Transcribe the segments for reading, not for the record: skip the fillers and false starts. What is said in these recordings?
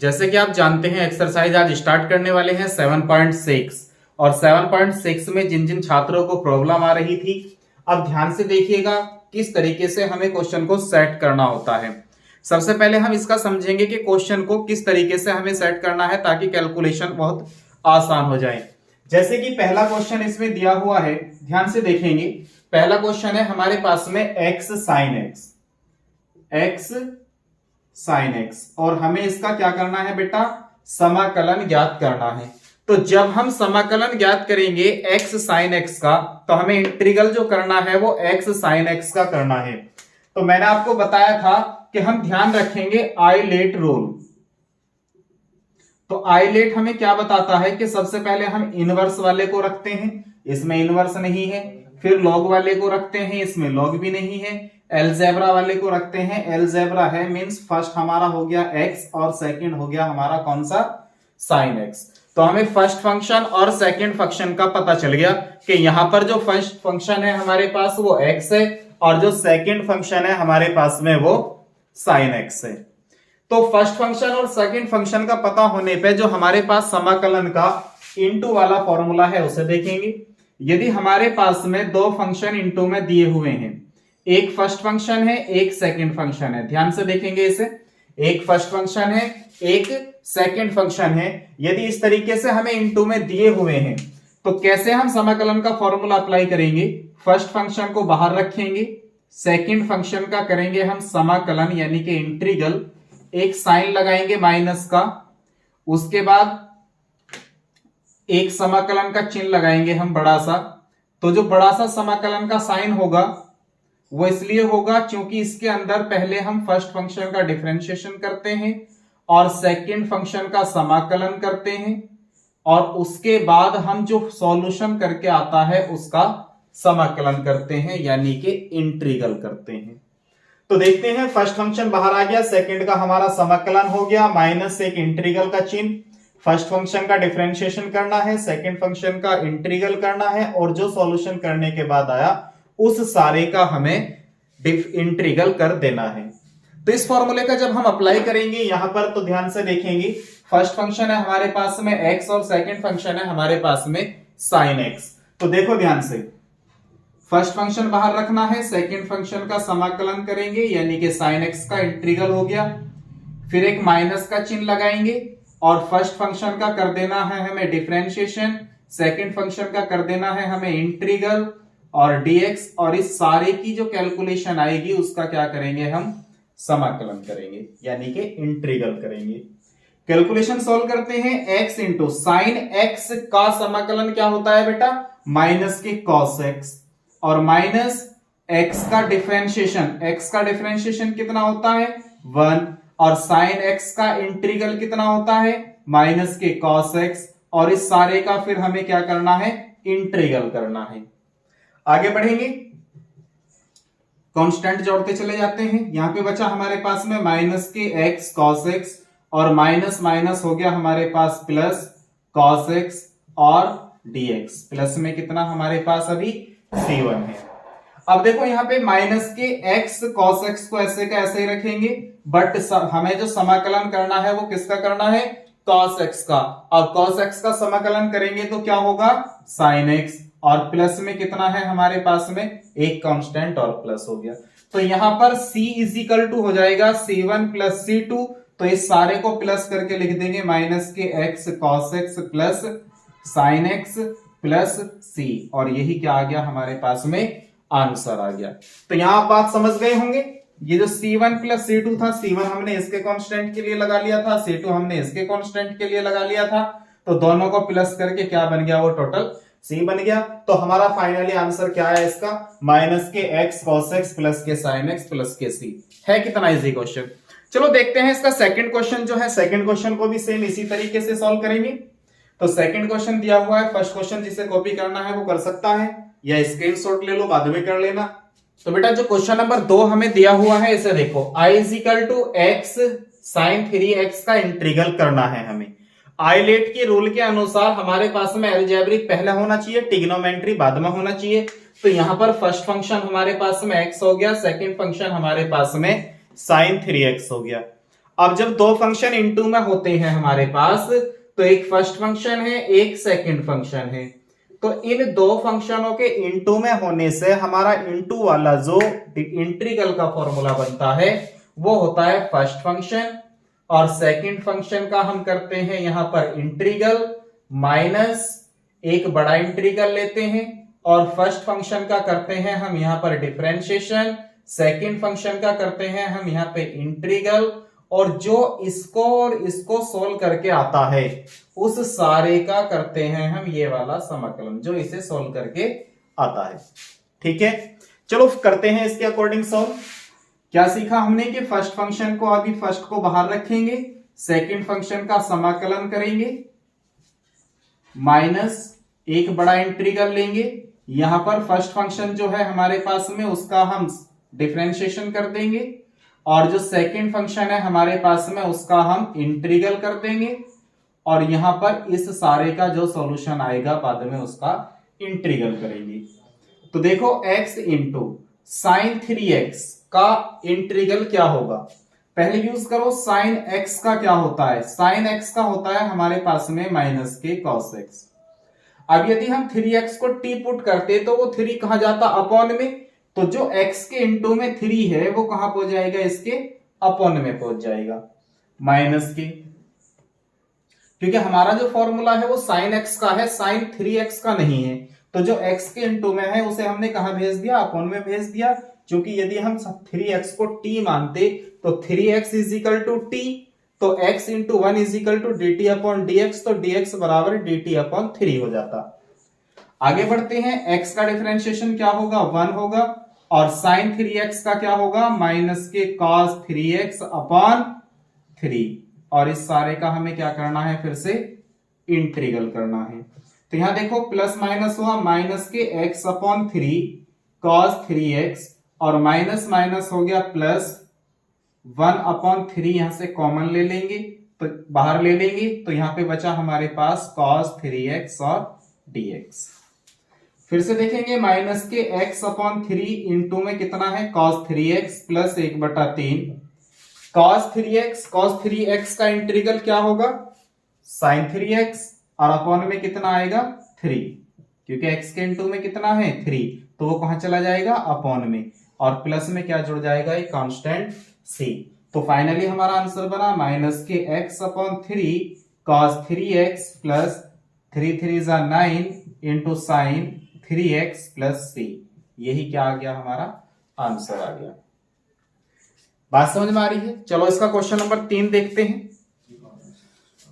जैसे कि आप जानते हैं एक्सरसाइज आज स्टार्ट करने वाले हैं 7.6 और 7.6 में जिन जिन छात्रों को प्रॉब्लम आ रही थी, अब ध्यान से देखिएगा किस तरीके से हमें क्वेश्चन को सेट करना होता है। सबसे पहले हम इसका समझेंगे कि क्वेश्चन को किस तरीके से हमें सेट करना है ताकि कैलकुलेशन बहुत आसान हो जाए। जैसे कि पहला क्वेश्चन इसमें दिया हुआ है, ध्यान से देखेंगे। पहला क्वेश्चन है हमारे पास में x sin x और हमें इसका क्या करना है बेटा, समाकलन ज्ञात करना है। तो जब हम समाकलन ज्ञात करेंगे x sin x का, तो हमें इंटीग्रल जो करना है वो x sin x का करना है। तो मैंने आपको बताया था कि हम ध्यान रखेंगे आइलेट रूल। तो आइलेट हमें क्या बताता है कि सबसे पहले हम इनवर्स वाले को रखते हैं, इसमें इनवर्स नहीं है। फिर लॉग वाले को रखते हैं, इसमें लॉग भी नहीं है। एलजेब्रा वाले को रखते हैं, एलजेब्रा है मींस फर्स्ट हमारा हो गया x और सेकंड हो गया हमारा कौन सा, sin x। तो हमें फर्स्ट फंक्शन और सेकंड फंक्शन का पता चल गया कि यहां पर जो फर्स्ट फंक्शन है हमारे पास वो x है और जो सेकंड फंक्शन है हमारे पास में वो sin x है। तो फर्स्ट फंक्शन और सेकंड फंक्शन का पता होने पे जो हमारे पास समाकलन का इनटू वाला फॉर्मूला है उसे देखेंगे। यदि हमारे पास में दो फंक्शन इनटू में दिए हुए हैं, एक फर्स्ट फंक्शन है एक सेकंड फंक्शन है, ध्यान से देखेंगे इसे, एक फर्स्ट फंक्शन है एक सेकंड फंक्शन है। यदि इस तरीके से हमें इनटू में दिए हुए हैं तो कैसे हम समाकलन का फॉर्मूला अप्लाई करेंगे, फर्स्ट फंक्शन को बाहर रखेंगे, सेकंड फंक्शन का करेंगे हम समाकलन यानी कि इंटीग्रल, एक साइन लगाएंगे माइनस का, उसके बाद एक समाकलन का चिन्ह लगाएंगे हम बड़ा सा। तो जो बड़ा सा समाकलन का साइन होगा वो इसलिए होगा क्योंकि इसके अंदर पहले हम फर्स्ट फंक्शन का डिफरेंशिएशन करते हैं और सेकंड फंक्शन का समाकलन करते हैं और उसके बाद हम जो सॉल्यूशन करके आता है उसका समाकलन करते हैं यानी कि इंटीग्रल करते हैं। तो देखते हैं, फर्स्ट फंक्शन बाहर आ गया, सेकंड का हमारा समाकलन हो गया, माइनस एक इंटीग्रल का चिन्ह। फर्स्ट फंक्शन का डिफरेंशिएशन करना है, सेकंड फंक्शन का इंटीग्रल करना है और जो सॉल्यूशन करने के बाद आया उस सारे का हमें इंटीग्रल कर देना है। तो इस फॉर्मूले का जब हम अप्लाई करेंगे यहां पर, तो ध्यान से देखेंगे, फर्स्ट फंक्शन है हमारे पास में x और सेकंड फंक्शन है हमारे पास में sin x। तो देखो ध्यान से, फर्स्ट फंक्शन बाहर रखना है, सेकंड फंक्शन का समाकलन करेंगे यानी कि sin x का इंटीग्रल हो गया, फिर एक माइनस का चिन्ह लगाएंगे और फर्स्ट फंक्शन का कर देना है हमें डिफरेंशिएशन, सेकंड फंक्शन का कर देना है हमें इंटीग्रल और dx, और इस सारे की जो कैलकुलेशन आएगी उसका क्या करेंगे हम, समाकलन करेंगे यानी कि इंटीग्रल करेंगे। कैलकुलेशन सॉल्व करते हैं, x इंटू साइन x का समाकलन क्या होता है बेटा, माइनस के cos x और माइनस x का डिफरेंशिएशन कितना होता है 1 और sin x का इंटीग्रल कितना होता है माइनस के cos x और इस सारे का फिर हमें क्या करना है, इंटीग्रल करना है। आगे बढ़ेंगे, कांस्टेंट जोड़ते चले जाते हैं। यहां पे बचा हमारे पास में माइनस के x cos x और माइनस माइनस हो गया हमारे पास प्लस cos x और dx, प्लस में कितना हमारे पास अभी c1 है। अब देखो यहाँ पे माइनस के x cos x को ऐसे का ऐसे ही रखेंगे, बट हमें जो समाकलन करना है वो किसका करना है, cos x का, और cos x का समाकलन करेंगे तो क्या होगा sin x और प्लस में कितना है हमारे पास में एक कांस्टेंट और प्लस हो गया। तो यहां पर c इज इक्वल टू हो जाएगा c1 प्लस c2, तो इस सारे को प्लस करके लिख देंगे माइनस के x cos x plus sin x plus c, और यही क्या आ गया हमारे पास में आंसर आ गया। तो यहां आप बात समझ गए होंगे, ये जो c1 प्लस c2 था, c1 हमने इसके कांस्टेंट के लिए लगा लिया था, c2 हमने इसके कांस्टेंट के लिए लगा लिया था, तो दोनों को प्लस करके क्या बन गया, वो टोटल c बन गया। तो हमारा फाइनली आंसर क्या है इसका, माइनस के x cos x प्लस के sin x प्लस के c है। कितना इजी क्वेश्चन। चलो देखते हैं इसका सेकंड क्वेश्चन जो है, सेकंड क्वेश्चन को भी सेम इसी तरीके से सॉल्व करेंगे। तो सेकंड क्वेश्चन दिया हुआ है, फर्स्ट क्वेश्चन जिसे कॉपी करना है वो कर सकता है या स्क्रीनशॉट ले लो, बाद में कर लेना। तो बेटा जो क्वेश्चन नंबर 2 हमें दिया हुआ है इसे देखो, i is equal to x sin 3x का इंटीग्रल करना है हमें। आइलेट के रूल के अनुसार हमारे पास में अलजेब्रिक पहले होना चाहिए, ट्रिग्नोमेट्री बाद में होना चाहिए। तो यहां पर फर्स्ट फंक्शन हमारे पास में x हो गया, सेकंड फंक्शन हमारे पास में sin 3x हो गया। अब जब दो फंक्शन इनटू में होते हैं हमारे पास, तो एक फर्स्ट फंक्शन है, एक सेकंड फंक्शन है, तो इन दो फंक्शनों के इनटू में होने से हमारा इनटू वाला जो इंटीग्रल का फॉर्मूला बनता है वो होता है फर्स्ट फंक्शन, और सेकंड फंक्शन का हम करते हैं यहां पर इंटीग्रल माइनस एक बड़ा इंटीग्रल लेते हैं, और फर्स्ट फंक्शन का करते हैं हम यहां पर डिफरेंशिएशन, सेकंड फंक्शन का करते हैं हम यहां पे इंटीग्रल, और जो इसको और इसको सोल्व करके आता है उस सारे का करते हैं हम ये वाला समाकलन जो इसे सोल्व करके आता है। ठीक है, चलो करते हैं इसके अकॉर्डिंग सोल्व। क्या सीखा हमने कि फर्स्ट फंक्शन को अभी फर्स्ट को बाहर रखेंगे, सेकंड फंक्शन का समाकलन करेंगे, माइनस एक बड़ा इंटीग्रल लेंगे, यहां पर फर्स्ट फंक्शन जो है हमारे पास में उसका हम डिफरेंशिएशन कर देंगे, और जो सेकंड फंक्शन है हमारे पास में उसका हम इंटीग्रल कर देंगे, और यहां पर इस सारे का जो सॉल्यूशन आएगा बाद में उसका इंटीग्रल करेंगे। तो देखो x इंटू साइन 3x का इंटीग्रल क्या होगा, पहले यूज करो साइन x का क्या होता है, साइन x का होता है हमारे पास में माइनस के कॉस x। अब यदि हम 3x को t पुट करते तो वो 3 कहां जाता, अपॉन में, तो जो x के इंटू में 3 है वो कहां पहुंच जाएगा, इसके अपॉन में पहुंच जाएगा, माइनस के, क्योंकि हमारा जो फॉर्मूला है वो साइन x का है, साइन 3x का नहीं है, तो जो x के इंटू में है उसे हमने कहां भेज दिया, अपॉन में भेज दिया, क्योंकि यदि हम 3x को t मानते तो 3x is equal to t, तो x into 1 is equal to dt upon dx, तो dx बराबर dt अपॉन 3 हो जाता। आगे बढ़ते हैं, x का डिफरेंशिएशन क्या होगा, 1 होगा, और साइन 3x का क्या होगा, माइनस के cos 3x अपॉन 3, और इस सारे का हमें क्या करना है, फिर से इंटीग्रल करना है। तो यहां देखो प्लस माइनस हुआ, माइनस के x अपॉन 3 cos 3x, और माइनस माइनस हो गया प्लस 1 अपॉन 3, यहां से कॉमन ले लेंगे तो बाहर ले लेंगे, तो यहां पे बचा हमारे पास cos 3x और dx। फिर से देखेंगे, माइनस के x अपॉन 3 इंटू में कितना है, cos 3x plus 1/3, cos 3x का इंटीग्रल क्या होगा, sin 3x, और अपॉन में कितना आएगा 3, क्योंकि x के इंटू में कितना है 3, तो वो कहां चला जाएगा, अपॉन में, और प्लस में क्या जुड़ जाएगा, एक कांस्टेंट c। तो फाइनली हमारा आंसर बना माइनस के x upon 3 cos 3x plus 3 3 9 into sine 3x plus c। यही क्या आ गया, हमारा आंसर आ गया। बात समझ में आ रही है। चलो इसका क्वेश्चन नंबर 3 देखते हैं।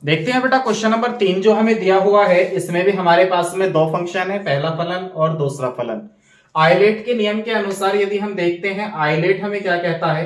देखते हैं बेटा, क्वेश्चन नंबर 3 जो हमें दिया हुआ है इसमें भी हमारे पास में दो फंक्शन है, पहला फलन और दूसरा फलन। आइलेट के नियम के अनुसार यदि हम देखते हैं, आइलेट हमें क्या कहता है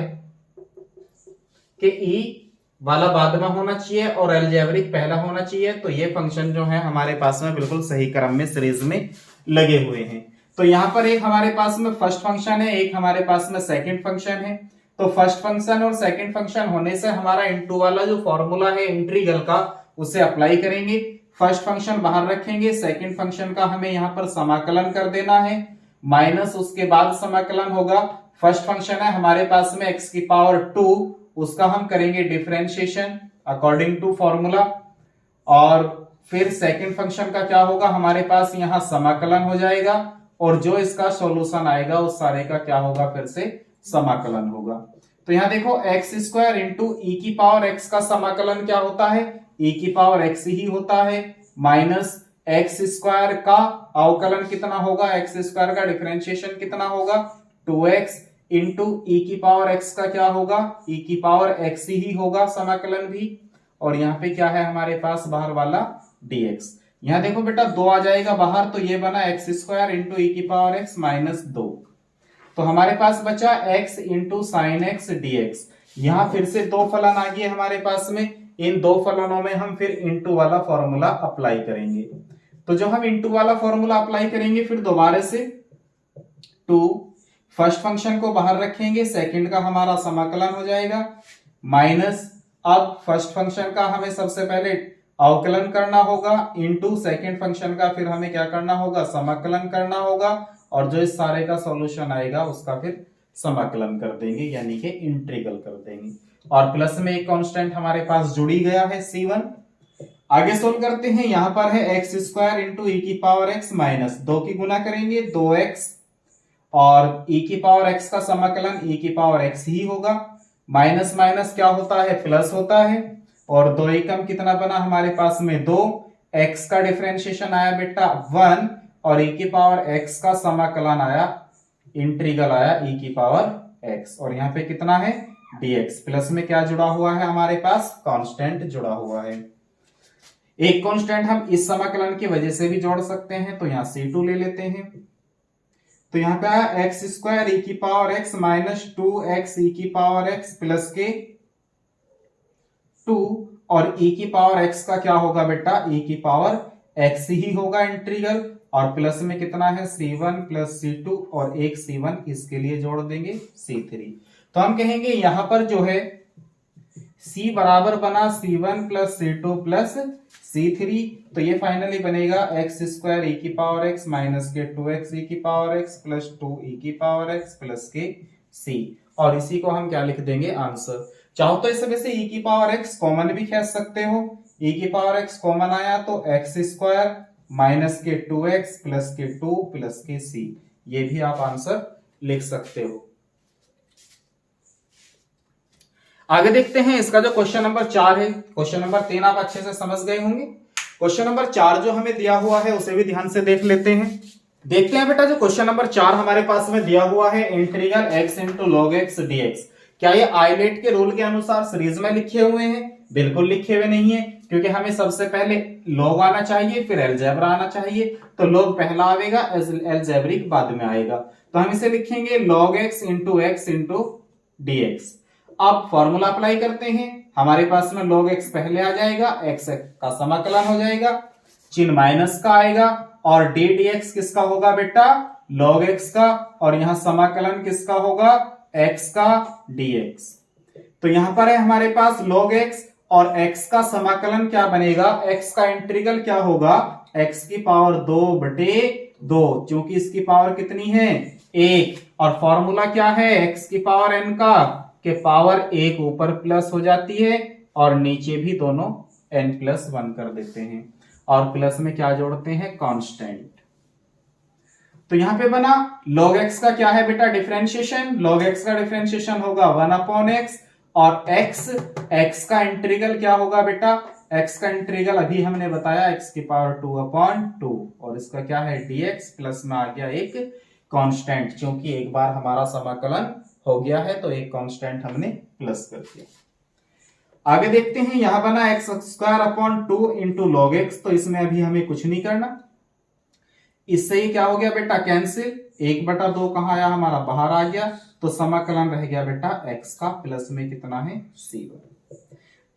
कि ई वाला बाद में होना चाहिए और अलजेब्रिक पहला होना चाहिए, तो ये फंक्शन जो है हमारे पास में बिल्कुल सही क्रम में सीरीज में लगे हुए हैं। तो यहां पर एक हमारे पास में फर्स्ट फंक्शन है, एक हमारे पास में सेकंड फंक्शन है। तो फर्स्ट फंक्शन और सेकंड फंक्शन होने से हमारा इनटू वाला जो फॉर्मूला है इंटीग्रल का उसे अप्लाई करेंगे। फर्स्ट फंक्शन बाहर रखेंगे, सेकंड फंक्शन का हमें यहां पर समाकलन कर देना है, माइनस उसके बाद समाकलन होगा। फर्स्ट फंक्शन है हमारे पास में x की पावर 2, उसका हम करेंगे डिफरेंशिएशन अकॉर्डिंग टू फॉर्मूला, और फिर सेकंड फंक्शन का क्या होगा, हमारे पास यहां समाकलन हो जाएगा, और जो इसका सॉल्यूशन आएगा उस सारे का क्या होगा, फिर से समाकलन होगा। तो यहां देखो एक्स स्क्वायर इंटू ई की पावर एक्स का समाकलन क्या होता है, ई की पावर एक्स ही होता है, माइनस एक्स स्क्वायर का अवकलन कितना होगा, एक्स स्क्वायर का डिफरेंशिएशन कितना होगा 2x इंटू ई की पावर एक्स का क्या होगा, ई की पावर एक्स ही होगा समाकलन भी, और यहाँ पे क्या है हमारे पास बाहर वाला dx। यहाँ देखो बेटा 2 आ जाएगा बाहर, तो ये बना एक्स स्क्वायर इंटू ई की पावर एक्स माइनस 2। तो हमारे पास बचा x into sine x dx। यहां फिर से दो फलन आ गए हमारे पास में, इन दो फलनों में हम फिर इंटू वाला फॉर्मूला अप्लाई करेंगे। तो जो हम इंटू वाला फॉर्मूला अप्लाई करेंगे, फिर दोबारा से 2 फर्स्ट फंक्शन को बाहर रखेंगे, सेकंड का हमारा समाकलन हो जाएगा, माइनस अब फर्स्ट फंक्शन का हमें सबसे पहले अवकलन करना होगा, इंटू सेकंड फंक्शन का फिर हमें क्या करना होगा, समाकलन करना होगा, और जो इस सारे का सॉल्यूशन आएगा उसका फिर समाकलन कर देंगे, यानी कि इंटीग्रल कर देंगे। और प्लस में एक कांस्टेंट हमारे पास जुड़ी गया है C1। आगे सोल्व करते हैं, यहां पर है एक्स स्क्वायर इंटू ई की पावर एक्स माइनस 2 की गुना करेंगे 2x और ई की पावर एक्स का समाकलन ई की पावर एक्स ही होगा। माइनस माइनस क्या होता है, प्लस होता है। और 2 एकम कितना बना हमारे पास में 2, एक्स का डिफरेंशिएशन आया बेटा 1 और ई की पावर एक्स का समाकलन आया, इंटीग्रल आया ई की पावर एक्स। और यहाँ पे कितना है dx। प्लस में क्या जुड़ा हुआ है हमारे पास, कांस्टेंट जुड़ा हुआ है। एक कांस्टेंट हम इस समाकलन की वजह से भी जोड़ सकते हैं, तो यहाँ C2 ले लेते हैं। तो यहाँ पे आया एक्स स्क्वायर ई की पावर एक्स माइनस 2x ई की पावर एक्स प्लस के 2 और ई की पावर एक्स का क्या होगा बेटा, ई की पावर एक्स ही होगा इंटीग्रल। और प्लस में कितना है C1 प्लस C2 और एक C1 इसके लिए जोड़ देंगे C3। तो हम कहेंगे यहां पर जो है C बराबर बना C1 plus C2 plus C3। तो ये फाइनली बनेगा एक्स स्क्वायर ई की पावर एक्स माइनस के 2x ई की पावर एक्स प्लस 2 ई की पावर एक्स प्लस के C। और इसी को हम क्या लिख देंगे, आंसर। चाहो तो इस वजह से ई की पावर एक्स कॉमन भी खींच सकते हो। ई की पावर एक्स कॉमन आया तो एक्स स्क्वायर माइनस के 2x प्लस के 2 प्लस के C, ये भी आप आंसर लिख सकते हो। आगे देखते हैं इसका जो क्वेश्चन नंबर 4 है। क्वेश्चन नंबर 3 आप अच्छे से समझ गए होंगे। क्वेश्चन नंबर 4 जो हमें दिया हुआ है उसे भी ध्यान से देख लेते हैं। देखते हैं बेटा, जो क्वेश्चन नंबर 4 हमारे पास में दिया हुआ है integral x into log x dx, क्या ये आइलेट के रूल के अनुसार सीरीज में लिखे हुए हैं? बिल्कुल लिखे हुए नहीं है, क्योंकि हमें सबसे पहले लॉग आना चाहिए फिर अलजेब्रा आना चाहिए। तो लॉग पहला आएगा, अलजेब्रिक बाद में आएगा। तो हम इसे लिखेंगे log x इंटू dx। अब फॉर्मूला अप्लाई करते हैं, हमारे पास में log x पहले आ जाएगा, x का समाकलन हो जाएगा, चिन्ह माइनस का आएगा और dx किसका होगा बेटा, log x का, और यहां समाकलन किसका होगा, x का dx। तो यहां पर है हमारे पास log x और x का समाकलन क्या बनेगा, x का इंटीग्रल क्या होगा, x की पावर 2/2, क्योंकि इसकी पावर कितनी है 1। और फॉर्मूला क्या है, x की पावर n का के पावर 1 ऊपर प्लस हो जाती है और नीचे भी दोनों n+1 कर देते हैं और प्लस में क्या जोड़ते हैं, कांस्टेंट। तो यहां पे बना log x का क्या है बेटा, डिफरेंशिएशन। log x का डिफरेंशिएशन होगा 1/x और x का इंटीग्रल क्या होगा बेटा, x का इंटीग्रल अभी हमने बताया x की पावर 2/2 और इसका क्या है dx, प्लस में आ गया एक कांस्टेंट, क्योंकि एक बार हमारा समाकलन हो गया है तो एक कांस्टेंट हमने प्लस कर दिया। आगे देखते हैं, यहां बना x² इंटू लॉग एक्स, तो इसमें अभी हमें कुछ नहीं करना। इससे ही क्या हो गया बेटा, कैंसिल, 1/2 कहां आया हमारा, बाहर आ गया, तो समाकलन रह गया बेटा x का, प्लस में कितना है C1।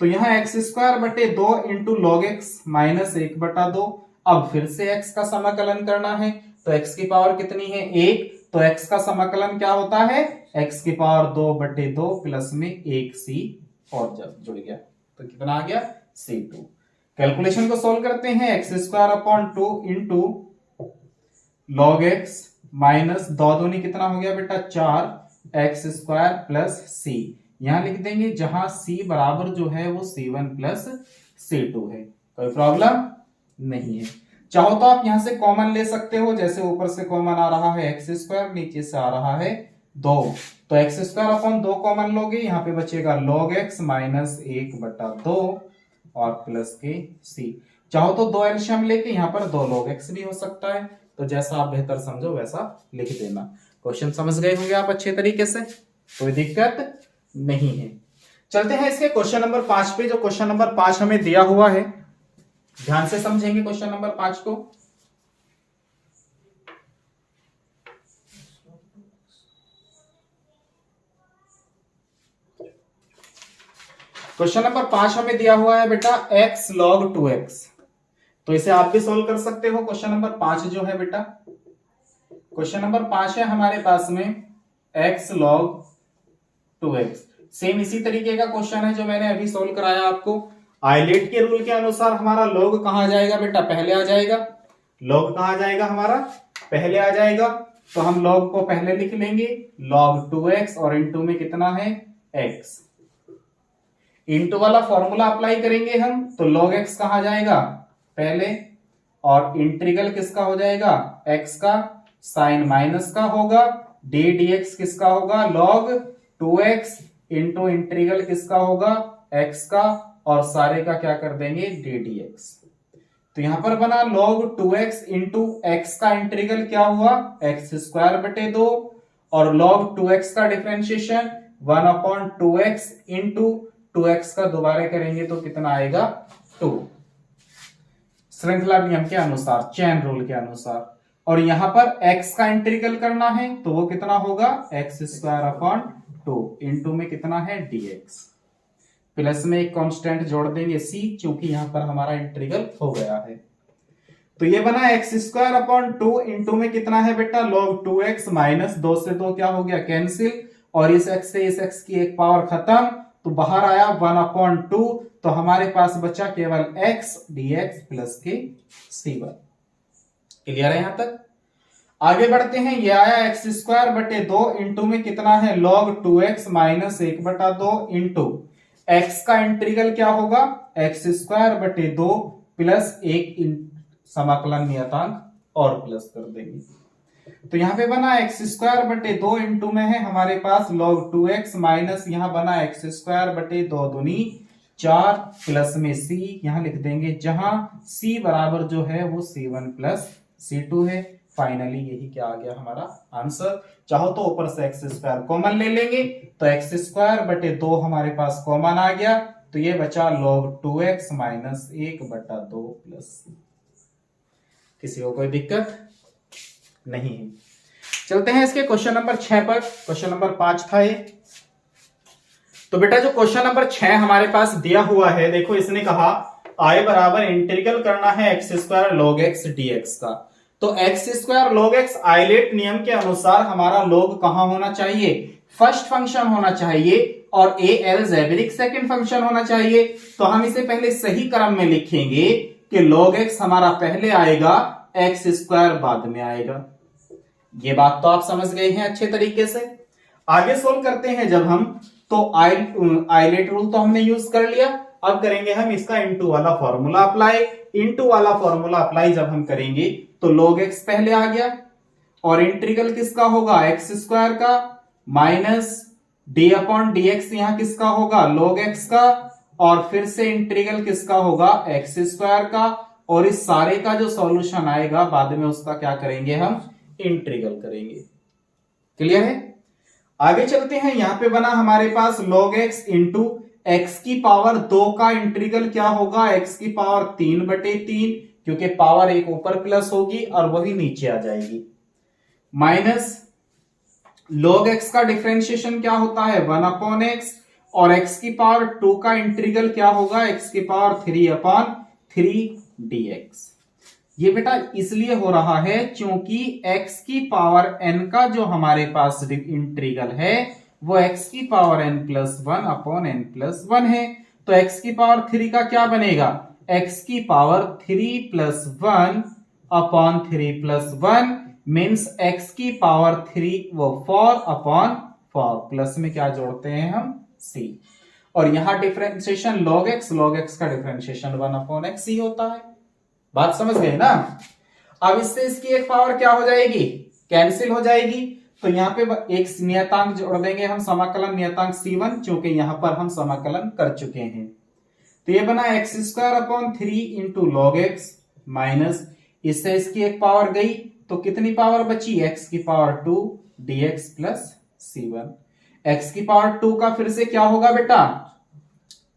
तो यहां x² into log x minus 1/2। अब फिर से x का समाकलन करना है, तो x की पावर कितनी है 1, तो x का समाकलन क्या होता है, x की पावर 2/2 प्लस में 1c और जब जुड़ गया तो कितना आ गया C2। कैलकुलेशन को सोल्व करते हैं, x² into log x minus 2 दूनी कितना हो गया बेटा 4x² प्लस c, यहां लिख देंगे जहां c बराबर जो है वो C1 प्लस C2 है, कोई प्रॉब्लम नहीं है। चाहो तो आप यहां से कॉमन ले सकते हो, जैसे ऊपर से कॉमन आ रहा है x², नीचे से आ रहा है 2, तो x²/2 कॉमन लोगे, यहाँ पे बचेगा log x माइनस 1/2 और प्लस के c। चाहो तो 2 एलशियम लेके यहाँ पर 2 log x भी हो सकता है, तो जैसा आप बेहतर समझो वैसा लिख देना। क्वेश्चन समझ गए होंगे आप अच्छे तरीके से, कोई दिक्कत नहीं है। चलते हैं इसके क्वेश्चन नंबर 5 पे। जो क्वेश्चन नंबर 5 हमें दिया हुआ है, ध्यान से समझेंगे क्वेश्चन नंबर 5 को। क्वेश्चन नंबर 5 हमें दिया हुआ है बेटा x log 2x, तो इसे आप भी सोल्व कर सकते हो। क्वेश्चन नंबर 5 जो है बेटा, क्वेश्चन नंबर 5 है हमारे पास में x log 2x। सेम इसी तरीके का क्वेश्चन है जो मैंने अभी सोल्व कराया आपको। आइलेट के रूल के अनुसार हमारा log कहां आ जाएगा बेटा, पहले आ जाएगा। log कहां आ जाएगा हमारा, पहले आ जाएगा, तो हम log को पहले लिख लेंगे log 2x और इनटू में कितना है x। इंटू वाला फॉर्मूला अप्लाई करेंगे हम, तो log x कहा जाएगा पहले, और इंटीग्रल किसका हो जाएगा, x का, साइन माइनस का होगा, d dx किसका होगा, log 2x इंटू इंटीग्रल किसका होगा, x का, और सारे का क्या कर देंगे, d dx। तो यहां पर बना log 2x इंटू एक्स का इंटीग्रल क्या हुआ, एक्स स्क्वायर बटे 2, और log 2x का डिफरेंशिएशन 1/2x इंटू 2x का दोबारा करेंगे तो कितना आएगा, 2, श्रृंखला नियम के अनुसार, चेन रूल के अनुसार। और यहां पर x का इंटीग्रल करना है तो वो कितना होगा, x²/2 इंटू में कितना है, dx, प्लस में एक कांस्टेंट जोड़ देंगे c, क्योंकि यहां पर हमारा इंटीग्रल हो गया है। तो ये बना x²/2 इंटू में कितना है बेटा, log 2x माइनस 2 से 2 क्या हो गया, कैंसिल, और इस x से इस x की एक पावर खत्म, तो बाहर आया 1/2, तो हमारे पास बचा केवल x dx प्लस के c1। क्लियर है यहां तक? आगे बढ़ते हैं, ये आया x²/2 इंटू में कितना है, log 2x minus 1/2 into x का इंटीग्रल क्या होगा, x²/2 प्लस 1 समाकलन नियतांक और प्लस कर देंगे। तो यहां पे बना x²/2 इंटू में है हमारे पास log 2x माइनस यहां बना x²/2 दूनी 4 प्लस में c, यहां लिख देंगे, जहां c बराबर जो है वो c1 प्लस c2 है। फाइनली यही क्या आ गया हमारा आंसर। चाहो तो ऊपर से x² कॉमन ले लेंगे, तो x²/2 हमारे पास कॉमन आ गया, तो ये बचा log 2x minus 1/2 plus c। किसी को कोई दिक्कत नहीं है। चलते हैं इसके क्वेश्चन नंबर 6 पर। क्वेश्चन नंबर 5 था ये। तो बेटा जो क्वेश्चन नंबर 6 हमारे पास दिया हुआ है, देखो इसने कहा i बराबर इंटीग्रल करना है x² log x dx का। तो x² log x आइलेट नियम के अनुसार हमारा log कहां होना चाहिए, फर्स्ट फंक्शन होना चाहिए, और a अलजेब्रिक सेकंड फंक्शन होना चाहिए। तो हम इसे पहले सही क्रम में लिखेंगे कि log x हमारा पहले आएगा, x² बाद में आएगा। ये बात तो आप समझ गए हैं अच्छे तरीके से। आगे सोल्व करते हैं जब हम, तो आइलेट रूल तो हमने यूज कर लिया, अब करेंगे हम इसका इंटू वाला फॉर्मूला अप्लाई। इंटू वाला फॉर्मूला अप्लाई जब हम करेंगे तो log x पहले आ गया, और इंटीग्रल किसका होगा, x² का, माइनस d/dx यहां किसका होगा, log x का, और फिर से इंटीग्रल किसका होगा, x² का, और इस सारे का जो सॉल्यूशन आएगा बाद में उसका क्या करेंगे, हम इंटीग्रल करेंगे। क्लियर है? आगे चलते हैं, यहां पे बना हमारे पास log x इंटू एक्स की पावर 2 का इंटीग्रल क्या होगा, x की पावर 3/3, क्योंकि पावर एक ऊपर प्लस होगी और वही नीचे आ जाएगी, माइनस log x का डिफरेंशिएशन क्या होता है 1/x, और x की पावर 2 का इंटीग्रल क्या होगा, x की पावर 3/3 dx। ये बेटा इसलिए हो रहा है क्योंकि x की पावर n का जो हमारे पास इंटीग्रल है वो x की पावर n+1/n+1 है। तो x की पावर 3 का क्या बनेगा, x की पावर 3+1/3+1 मीन्स x की पावर 3 वो 4/4, प्लस में क्या जोड़ते हैं हम, c, और यहां डिफरेंशिएशन log x का डिफरेंशिएशन 1/x ही होता है। बात समझ गए ना? अब इससे इसकी एक पावर क्या हो जाएगी, कैंसिल हो जाएगी, तो यहाँ पे एक नियतांक जोड़ देंगे हम, समाकलन नियतांक c1, क्योंकि यहां पर हम समाकलन कर चुके हैं। तो ये बना x²/3 into log x, minus इससे इसकी एक पावर गई तो कितनी पावर बची, x की power 2 dx plus c1। x की पावर 2 का फिर से क्या होगा बेटा,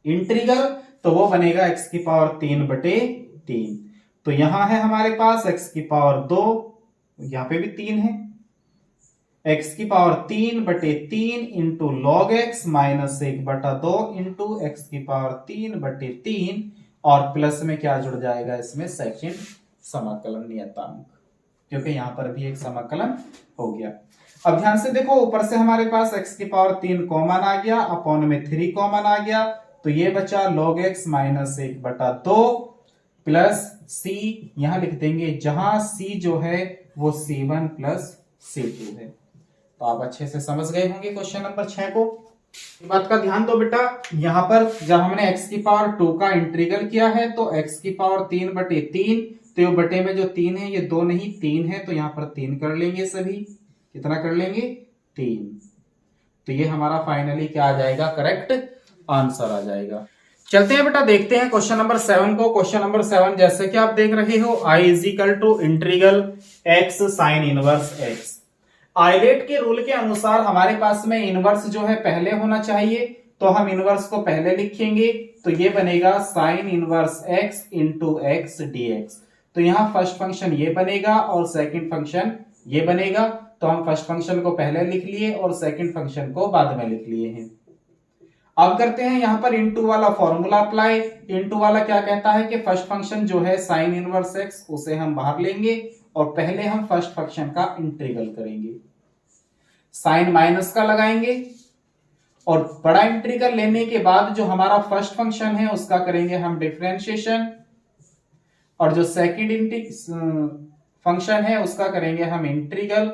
इंटीग्रल, तो वो बनेगा x की पावर 3/3। तो यहां है हमारे पास x की पावर 2, यहां पे भी 3 है, x की power 3/3 into log x minus 1/2 into x की पावर 3/3, और प्लस में क्या जुड़ जाएगा इसमें, सेकंड समाकलन नियतांक, क्योंकि यहां पर भी एक समाकलन हो गया। अब ध्यान से देखो, ऊपर से हमारे पास x की पावर 3 कॉमन आ गया, अपॉन में 3 कॉमन आ गया, तो ये बचा log x minus 1/2 plus c, यहां लिख देंगे, जहां c जो है वो c1 प्लस c2 है। तो आप अच्छे से समझ गए होंगे क्वेश्चन नंबर 6 को। बात का ध्यान दो बेटा, यहां पर जब हमने x की पावर 2 का इंटीग्रल किया है तो x की पावर 3/3, तो ये बटे में जो 3 है ये 2 नहीं 3 है, तो यहां पर 3 कर लेंगे सभी। कितना कर लेंगे? 3। तो ये हमारा फाइनली क्या आ जाएगा? करेक्ट आंसर आ जाएगा। चलते हैं बेटा, देखते हैं क्वेश्चन नंबर 7 को। क्वेश्चन नंबर 7 जैसे कि आप देख रहे हो, I = integral x sin inverse x। ILATE के रूल के अनुसार हमारे पास में इनवर्स जो है पहले होना चाहिए, तो हम इनवर्स को पहले लिखेंगे, तो ये बनेगा sin inverse x into x dx। तो यहां फर्स्ट फंक्शन ये बनेगा और सेकंड फंक्शन ये बनेगा, तो हम फर्स्ट फंक्शन को पहले लिख लिए और सेकंड फंक्शन को बाद में लिख लिए हैं। अब करते हैं यहां पर इनटू वाला फॉर्मूला अप्लाई। इनटू वाला क्या कहता है कि फर्स्ट फंक्शन जो है sin इनवर्स x उसे हम बाहर लेंगे और पहले हम फर्स्ट फंक्शन का इंटीग्रल करेंगे, साइन माइनस का लगाएंगे और बड़ा इंटीग्रल लेने के बाद जो हमारा फर्स्ट फंक्शन है उसका करेंगे हम डिफरेंशिएशन, और जो सेकंड फंक्शन है उसका करेंगे हम इंटीग्रल,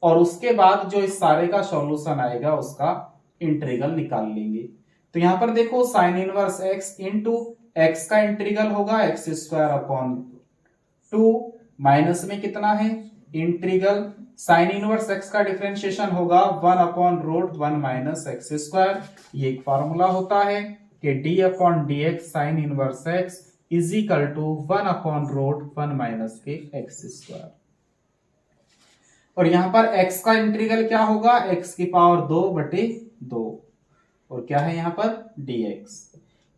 और उसके बाद जो इस सारे का सॉल्यूशन आएगा उसका इंटीग्रल निकाल लेंगे। तो यहां पर देखो sign inverse x into x का इंटीग्रल होगा x²/2, माइनस में कितना है इंटीग्रल साइन इनवर्स x का डिफरेंशिएशन होगा 1/√1 - x²। ये एक फार्मूला होता है कि d/dx sine inverse x is equal to 1/√1 - x²। और यहां पर x का इंटीग्रल क्या होगा? x की पावर 2/2, और क्या है यहां पर dx।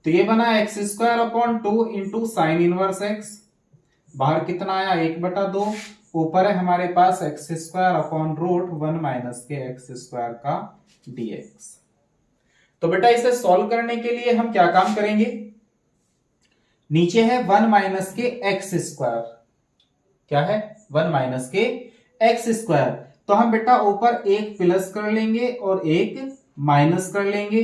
तो ये बना x²/2 into sine inverse x, बाहर कितना आया 1/2, ऊपर है हमारे पास x²/√1 - x² का dx। तो बेटा इसे सॉल्व करने के लिए हम क्या काम करेंगे? नीचे है 1 - x², क्या है 1 - x², तो हम बेटा ऊपर एक प्लस कर लेंगे और एक माइनस कर लेंगे।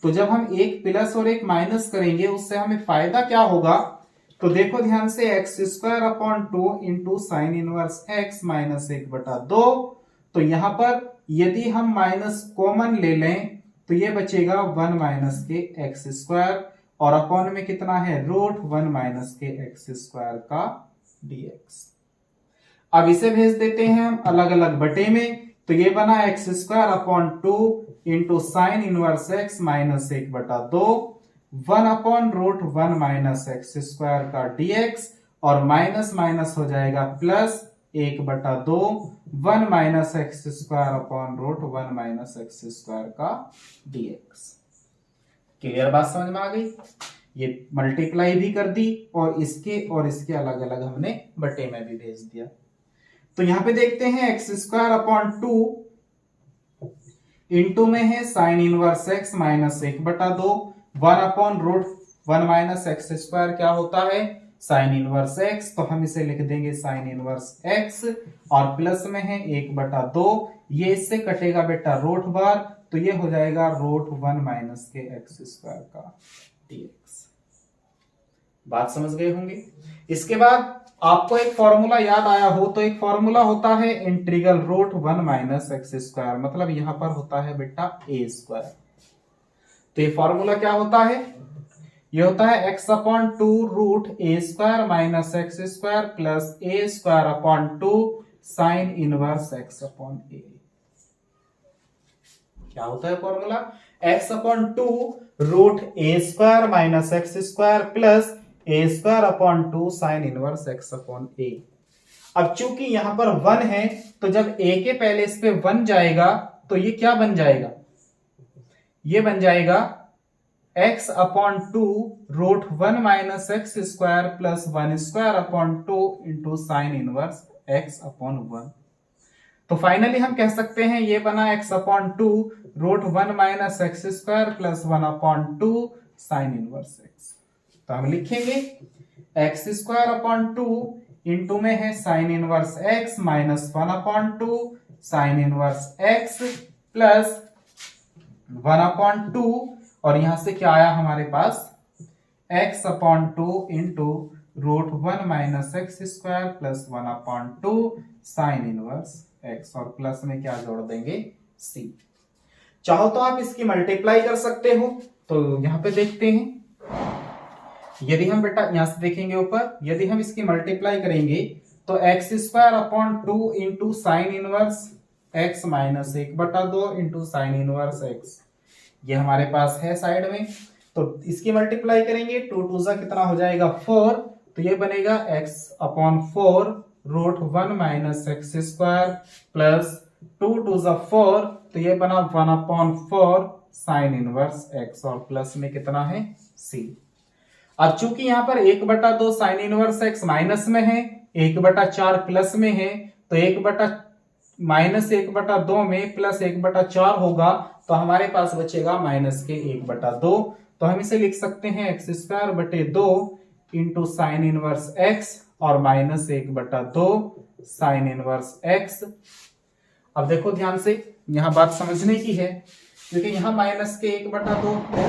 तो जब हम एक प्लस और एक माइनस करेंगे उससे हमें फायदा क्या होगा? तो देखो ध्यान से, x²/2 into sine inverse x minus 1/2, तो यहां पर यदि हम माइनस कॉमन ले लें तो ये बचेगा 1 - x², और अपॉन में कितना है √1 - x² का dx। अब इसे भेज देते हैं हम अलग अलग बटे में, तो ये बना x²/2 into sine inverse x minus 1/2, 1/√1 - x² का dx, और माइनस माइनस हो जाएगा प्लस 1/2, 1 - x²/√1 - x² का dx। क्लियर बात समझ में आ गई? ये मल्टीप्लाई भी कर दी और इसके अलग अलग हमने बटे में भी भेज दिया। तो यहां पे देखते हैं x²/2 इंटू में है sign inverse x minus 1/2, 1/√1 - x² क्या होता है साइन इनवर्स x, तो हम इसे लिख देंगे साइन इनवर्स x, और प्लस में है 1/2, ये इससे कटेगा बेटा रूट बार, तो ये हो जाएगा √1 - x² का dx। बात समझ गए होंगे। इसके बाद आपको एक फॉर्मूला याद आया हो, तो एक फॉर्मूला होता है इंटीग्रल √1 - x², मतलब यहां पर होता है बेटा a²। तो ये फॉर्मूला क्या होता है? ये होता है x/2 √a² - x² plus a²/2 sine inverse x/a। क्या होता है formula? x/2 √a² - x² plus a²/2 sine inverse x/a। अब चूंकि यहां पर 1 है, तो जब a के पहले इस पे 1 जाएगा तो ये क्या बन जाएगा? ये बन जाएगा x/2 √1 - x² plus 1²/2 into sine inverse x/1। तो फाइनली हम कह सकते हैं ये बना x/2 √1 - x² plus 1/2 sign inverse x। तो हम लिखेंगे x²/2 इंटू में है sign inverse x minus 1/2 sign inverse x plus 1/2, और यहां से क्या आया हमारे पास x/2 into √1 - x² plus 1/2 sign inverse x, और प्लस में क्या जोड़ देंगे c। चाहो तो आप इसकी मल्टीप्लाई कर सकते हो। तो यहां पे देखते हैं, यदि हम बेटा यहां से देखेंगे ऊपर, यदि हम इसकी मल्टीप्लाई करेंगे तो x square upon 2 into sine inverse x minus 1/2 into sine inverse x, ये हमारे पास है साइड में। तो इसकी मल्टीप्लाई करेंगे, 2 2 जा कितना हो जाएगा 4, तो ये बनेगा x upon 4 root 1 minus x square plus 2 2 जा 4, तो ये बना 1 अपॉन 4 साइन इनवर्स x और प्लस में कितना है c। अब चूंकि यहां पर 1/2 साइन इनवर्स x माइनस में है, 1/4 प्लस में है, तो माइनस 1/2 में प्लस 1/4 होगा, तो हमारे पास बचेगा माइनस के 1/2। तो हम इसे लिख सकते हैं एक्स स्क्वायर बटे 2 इंटू साइन इनवर्स एक्स और माइनस 1/2 साइन इनवर्स एक्स। अब देखो ध्यान से, यहां बात समझने की है, क्योंकि यहां माइनस के 1/2 है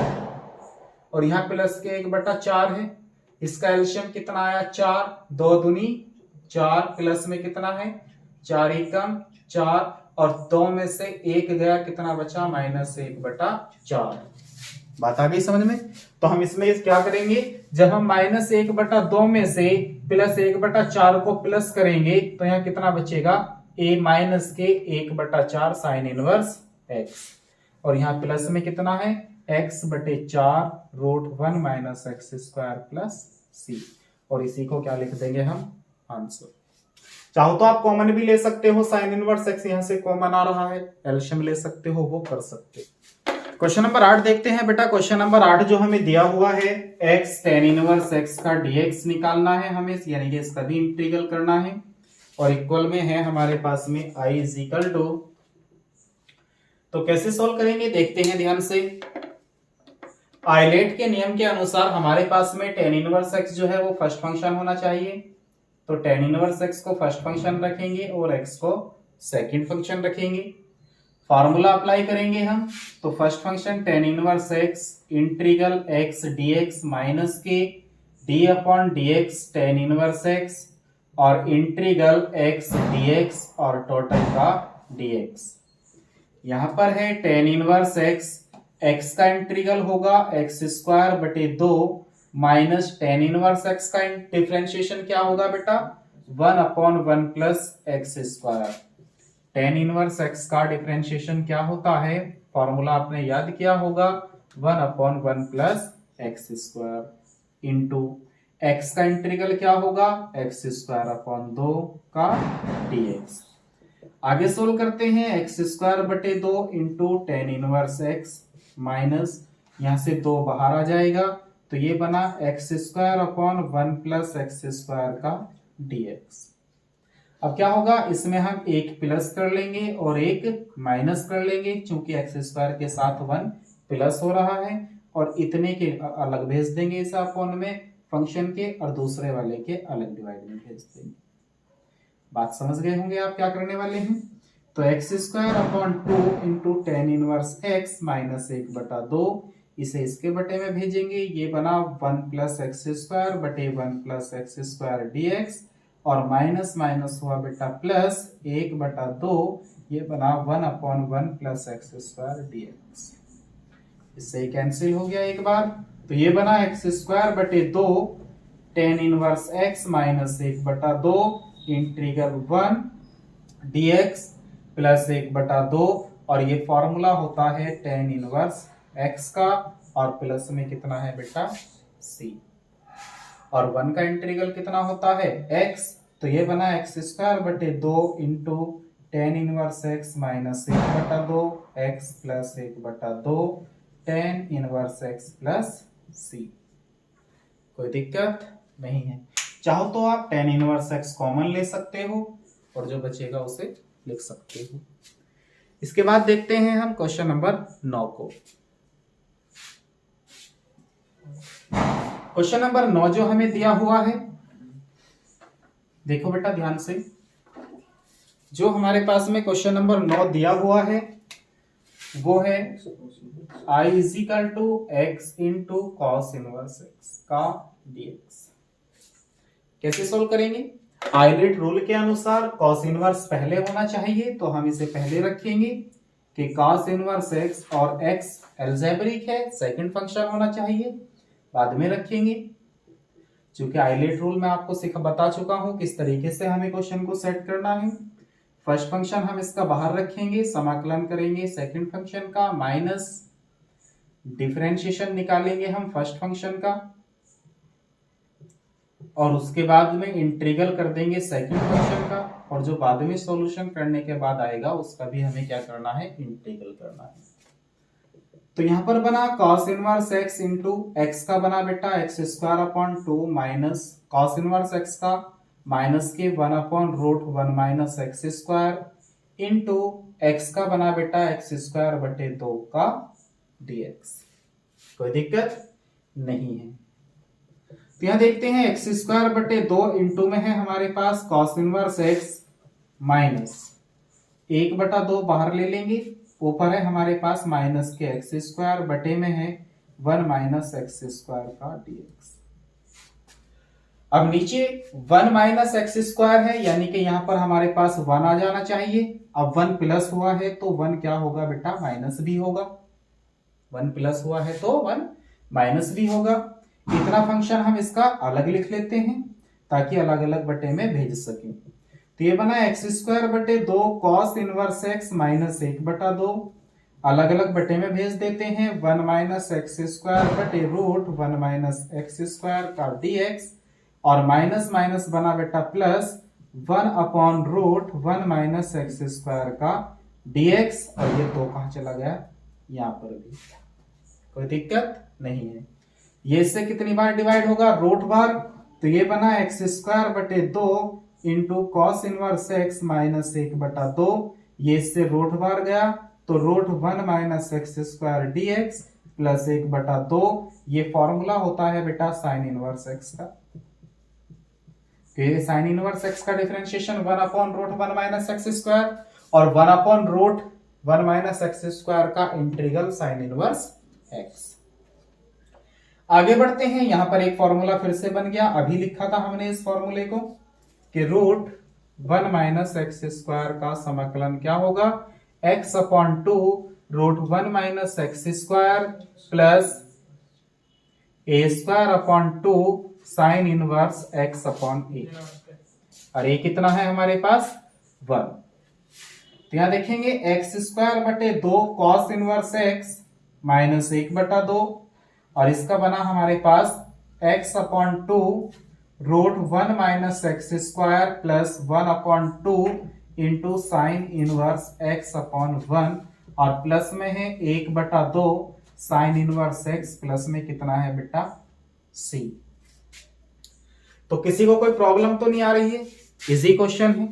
और यहां प्लस के 1/4 है। इसका एलसीएम कितना आया 4, 2 दूनी 4, प्लस में कितना है 4 एकम 4 और 2 में से 1 गया, कितना बचा माइनस 1/4। बात आ गई समझ में। तो हम इसमें क्या करेंगे, जब हम माइनस 1/2 में से प्लस 1/4 को प्लस करेंगे तो यहाँ कितना बचेगा a माइनस के 1/4 साइन इनवर्स x, और यहाँ प्लस में कितना है x/4 root 1 minus x square plus c, और इसी को क्या लिख देंगे हम आंसर। चाहो तो आप कॉमन भी ले सकते हो, साइन इनवर्स x यहां से कॉमन आ रहा है, एलसीएम ले सकते हो, वो कर सकते। क्वेश्चन नंबर 8 देखते हैं बेटा। क्वेश्चन नंबर 8 जो हमें दिया हुआ है, x tan इनवर्स x का dx निकालना है हमें, यानी कि इसका भी इंटीग्रल करना है, और इक्वल में है हमारे पास में i इज इक्वल टू, तो कैसे सोल्व करेंगे देखते हैं ध्यान से। आइलेट के नियम के अनुसार हमारे पास में tan इनवर्स x जो है वो फर्स्ट फंक्शन होना चाहिए, तो tan इनवर्स x को फर्स्ट फंक्शन रखेंगे और x को सेकंड फंक्शन रखेंगे। फार्मूला अप्लाई करेंगे हम, तो first function tan inverse x integral x dx minus के d upon dx tan inverse x और इंटीग्रल x dx और टोटल का dx। यहां पर है tan इनवर्स x का इंटीग्रल होगा x स्क्वायर बटे 2 माइनस tan इनवर्स x का डिफरेंशिएशन क्या होगा बेटा 1 upon 1 plus x square. tan inverse x का डिफरेंशिएशन क्या होता है, फॉर्मूला आपने याद किया होगा 1 upon 1 plus x square into x का इंटीग्रल क्या होगा एक्स स्क्वायर अपॉन 2 का dx। आगे सोल्व करते हैं, एक्स स्क्वायर बटे 2 into tan inverse x minus यहां से 2 बाहर आ जाएगा, तो ये बना x square upon 1 plus x square का dx। अब क्या होगा, इसमें हम एक प्लस कर लेंगे और एक माइनस कर लेंगे, क्योंकि एक्स स्क्वायर के साथ 1 प्लस हो रहा है, और इतने के अलग भेज देंगे इस अपॉन में फंक्शन के, और दूसरे वाले के अलग डिवाइड में भेज देंगे। बात समझ गए होंगे आप क्या करने वाले हैं। तो x square upon 2 into tan inverse x minus 1/2, इसे इसके बटे में भेजेंगे, ये बना 1 प्लस एक्स स्क्वायर बटे 1 प्लस एक्स स्क्वायर dx, और माइनस माइनस हुआ बेटा प्लस 1/2, ये बना 1 upon 1 plus x square dx। इससे कैंसिल हो गया एक बार, तो ये बना एक्स स्क्वायर बटे 2 tan inverse x minus 1/2 integral 1 dx plus 1/2, और ये फॉर्मूला होता है tan इनवर्स x का, और प्लस में कितना है बेटा c, और 1 का इंटीग्रल कितना होता है x, तो ये बना एक्स स्क्वायर बटे 2 into tan inverse x minus 1/2 x plus 1/2 tan inverse x plus c। कोई दिक्कत नहीं है। चाहो तो आप tan इनवर्स x कॉमन ले सकते हो और जो बचेगा उसे लिख सकते हो। इसके बाद देखते हैं हम क्वेश्चन नंबर 9 को। क्वेश्चन नंबर 9 जो हमें दिया हुआ है, देखो बेटा ध्यान से, जो हमारे पास में क्वेश्चन नंबर 9 दिया हुआ है वो है i is equal to x into cos inverse x का dx। कैसे सोल्व करेंगे, आइलेट रूल के अनुसार कॉस इनवर्स पहले होना चाहिए, तो हम इसे पहले रखेंगे, कि cos इनवर्स x और x एल्जेब्रिक है, सेकंड फंक्शन होना चाहिए, बाद में रखेंगे। चूंकि आइलेट रूल में आपको बता चुका हूं किस तरीके से हमें क्वेश्चन को सेट करना है। फर्स्ट फंक्शन हम इसका बाहर रखेंगे, समाकलन करेंगे सेकंड फंक्शन का, माइनस डिफरेंशिएशन निकालेंगे हम फर्स्ट फंक्शन का, और उसके बाद में इंटीग्रल कर देंगे सेकंड फंक्शन का, और जो बाद में सॉल्यूशन करने के बाद आएगा उसका भी हमें क्या करना है, इंटीग्रल करना है। तो यहां पर बना cos inverse x into x का बना बेटा x square upon 2 minus cos inverse x का माइनस के 1 upon root 1 minus x square into x का बना बेटा एक्स स्क्वायर बटे 2 का dx। कोई दिक्कत नहीं है। तो यहां देखते हैं एक्स स्क्वायर बटे 2 इंटू में है हमारे पास cos इनवर्स x माइनस 1/2 बाहर ले लेंगे, ऊपर है हमारे पास माइनस के एक्स स्क्वायर बटे में है 1 माइनस एक्स स्क्वायर का dx। अब नीचे 1 माइनस एक्स स्क्वायर है, यानी कि यहां पर हमारे पास 1 आ जाना चाहिए। अब 1 प्लस हुआ है तो 1 क्या होगा बेटा, माइनस भी होगा। 1 प्लस हुआ है तो 1 माइनस भी होगा। इतना फंक्शन हम इसका अलग लिख लेते हैं ताकि अलग अलग बटे में भेज सकें। तो ये बना एक्स स्क्वायर बटे 2 cos इनवर्स x माइनस 1/2, अलग अलग बटे में भेज देते हैं 1 माइनस एक्स स्क्वायर बटे रूट 1 माइनस एक्स स्क्वायर का dx, और माइनस माइनस बना बेटा plus 1 upon root 1 minus x square का dx, और ये 2 कहां चला गया, यहां पर भी कोई दिक्कत नहीं है। ये इससे कितनी बार डिवाइड होगा, रूट बार। तो ये बना एक्स स्क्वायर बटे 2 into cos inverse x minus 1/2, ये इससे रूट बार गया तो root 1 minus x square dx plus 1/2, ये फॉर्मूला होता है बेटा साइन इनवर्स एक्स का। साइन इनवर्स एक्स का differentiation 1 upon root 1 minus x square और 1 upon root 1 minus x square का इंटीग्रल साइन इनवर्स एक्स। आगे बढ़ते हैं, यहां पर एक फॉर्मूला फिर से बन गया, अभी लिखा था हमने इस फॉर्मूले को कि रूट 1 माइनस एक्स स्क्वायर का समाकलन क्या होगा, x upon 2 root 1 minus x square plus A square upon 2 sine inverse x upon A. और ये कितना है हमारे पास, 1। तो यहां देखेंगे एक्स स्क्वायर बटे 2 कॉस इनवर्स x माइनस 1/2, और इसका बना हमारे पास x upon 2 root 1 minus x square plus 1 upon 2 into sine inverse x upon 1, और प्लस में है 1/2 साइन इनवर्स x, प्लस में कितना है बेटा c। तो किसी को कोई प्रॉब्लम तो नहीं आ रही है, इजी क्वेश्चन है।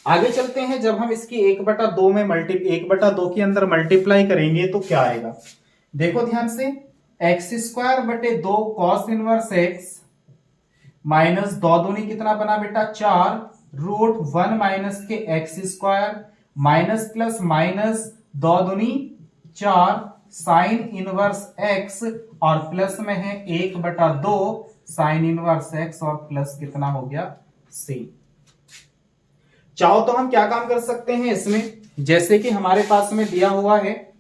आगे चलते हैं, जब हम इसकी 1/2 में 1/2 के अंदर मल्टीप्लाई करेंगे तो क्या आएगा, देखो ध्यान से, एक्स स्क्वायर बटे 2 कॉस इनवर्स एक्स माइनस 2 दूनी कितना बना बेटा 4 रूट 1 माइनस के x square minus plus minus 2 दूनी 4 साइन इनवर्स एक्स, और प्लस में है 1/2 साइन इनवर्स एक्स, और प्लस कितना हो गया c। चाहो तो हम क्या काम कर सकते हैं इसमें, जैसे कि हमारे पास में दिया हुआ है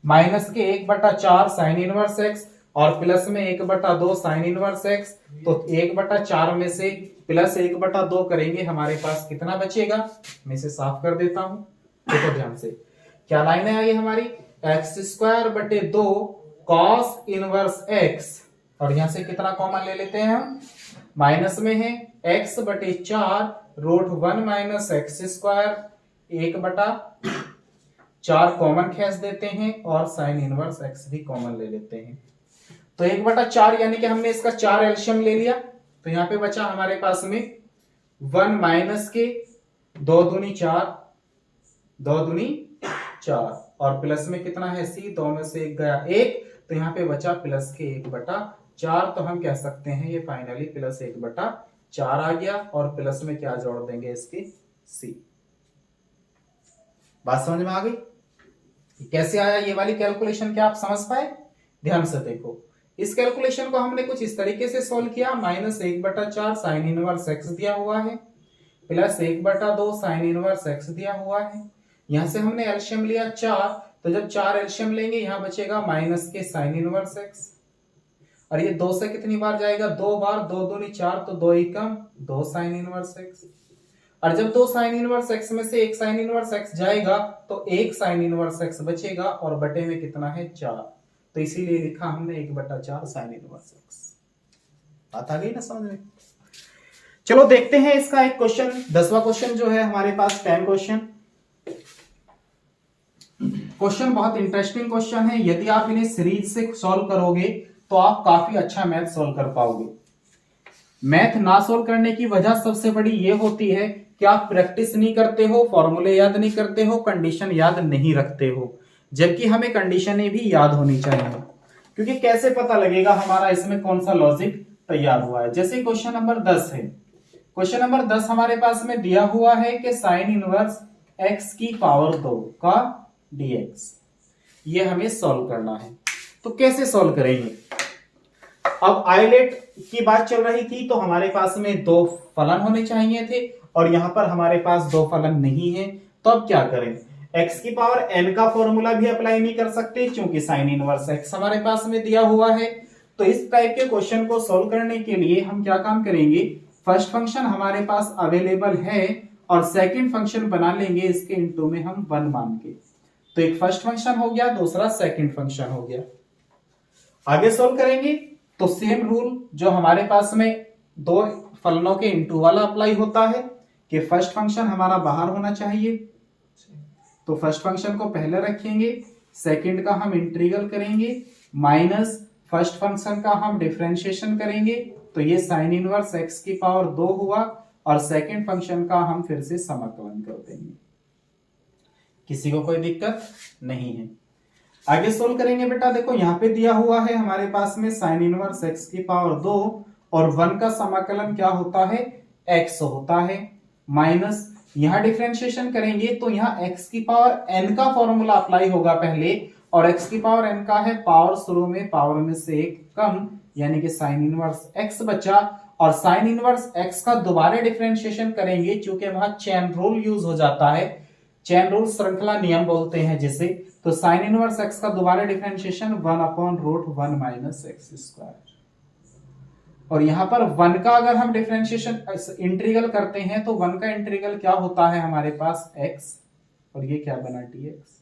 माइनस के 1/4 साइन इनवर्स एक्स और प्लस में 1/2 साइन इनवर्स एक्स, तो 1/4 में से प्लस 1/2 करेंगे, हमारे पास कितना बचेगा, मैं इसे साफ कर देता हूं। देखो ध्यान से, क्या लाइनें आई हमारी, एक्स स्क्वायर बटे 2 कॉस इनवर्स एक्स, और यहां से कितना कॉमन ले लेते हैं हम, माइनस में है x बटे 4 root 1 minus x square 1/4 common खींच देते हैं, और साइन इनवर्स x भी कॉमन ले लेते हैं। तो 1/4 यानी कि हमने इसका 4 एलशियम ले लिया, तो यहां पे बचा हमारे पास में 1 माइनस के 2 दूनी 4 2 दूनी 4, और प्लस में कितना है c, 2 में से 1 गया 1, तो यहां पे बचा प्लस के 1/4, तो हम कह सकते हैं ये फाइनली प्लस 1/4 आ गया, और प्लस में क्या जोड़ देंगे इसके c। बात समझ में आ गई, कैसे आया ये वाली कैलकुलेशन, क्या आप समझ पाए, ध्यान से देखो। इस कैलकुलेशन को हमने कुछ इस तरीके से सॉल्व किया, माइनस 1/4 साइन इनवर्स एक्स दिया हुआ है प्लस 1/2 साइन इनवर्स एक्स दिया हुआ है, यहां से हमने एलशियम लिया 4, तो जब 4 एलसीएम लेंगे यहां बचेगा माइनस के साइन इनवर्स एक्स, और ये 2 से कितनी बार जाएगा, 2 बार, 2 दूनी 4, तो 2 एकम 2 साइन इनवर्स एक्स। और जब 2 साइन इनवर्स एक्स में से एक साइन इनवर्स एक्स जाएगा तो एक साइन इनवर्स एक्स बचेगा, और बटे में कितना है 4, तो इसीलिए लिखा हमने 1/4 साइन इनवर्स एक्स। बात आ गई ना समझ में। चलो देखते हैं इसका एक क्वेश्चन, 10वां क्वेश्चन जो है हमारे पास 10 क्वेश्चन। क्वेश्चन बहुत इंटरेस्टिंग क्वेश्चन है, यदि आप इन्हें सीरीज से सॉल्व करोगे तो आप काफी अच्छा मैथ सॉल्व कर पाओगे। मैथ ना सॉल्व करने की वजह सबसे बड़ी ये होती है कि आप प्रैक्टिस नहीं करते हो, फॉर्मूले याद नहीं करते हो, कंडीशन याद नहीं रखते हो, जबकि हमें कंडीशनें भी याद होनी चाहिए, क्योंकि कैसे पता लगेगा हमारा इसमें कौन सा लॉजिक तैयार हुआ है। जैसे क्वेश्चन नंबर 10 है, क्वेश्चन नंबर 10 हमारे पास में दिया हुआ है कि साइन इनवर्स x की पावर 2 का dx, ये हमें सॉल्व करना है। तो कैसे सॉल्व करेंगे? अब आइलेट की बात चल रही थी तो हमारे पास में 2 फलन होने चाहिए थे, और यहां पर हमारे पास 2 फलन नहीं है, तो अब क्या करें? x की पावर n का फॉर्मूला भी अप्लाई नहीं कर सकते क्योंकि साइन इनवर्स x हमारे पास में दिया हुआ है। तो इस टाइप के क्वेश्चन को सॉल्व करने के लिए हम क्या काम करेंगे, फर्स्ट फंक्शन हमारे पास अवेलेबल है और सेकंड फंक्शन बना लेंगे इसके इनटू में हम 1 मान के। तो एक फर्स्ट फंक्शन हो गया, दूसरा सेकंड फंक्शन हो गया। आगे सॉल्व करेंगे तो सेम रूल जो हमारे पास में 2 फलनों के इनटू वाला अप्लाई होता है कि फर्स्ट फंक्शन हमारा बाहर होना चाहिए, तो फर्स्ट फंक्शन को पहले रखेंगे, सेकंड का हम इंटीग्रल करेंगे, माइनस फर्स्ट फंक्शन का हम डिफरेंशिएशन करेंगे, तो ये साइन इनवर्स x की पावर 2 हुआ, और सेकंड फंक्शन का हम फिर से समाकलन कर देंगे। किसी को कोई दिक्कत नहीं है। आगे सोल्व करेंगे बेटा, देखो यहां पे दिया हुआ है हमारे पास में साइन इनवर्स x की पावर 2 और 1 का समाकलन क्या होता है, x होता है, माइनस यहां डिफरेंशिएशन करेंगे तो यहां x की पावर n का फॉर्मूला अप्लाई होगा पहले, और x की पावर n का है पावर शुरू में पावर में से एक कम, यानी कि साइन इनवर्स x बचा, और साइन इनवर्स x का दोबारा डिफरेंशिएशन करेंगे क्योंकि वहां चेन रूल यूज हो जाता है, चेन रूल श्रृंखला नियम बोलते हैं जिसे। तो साइन इनवर्स x का दोबारा डिफरेंशिएशन 1/√1 माइनस एक्स स्क्वायर, और यहां पर 1 का अगर हम डिफरेंशिएशन इंटीग्रल करते हैं तो 1 का इंटीग्रल क्या होता है हमारे पास x, और ये क्या बना dx।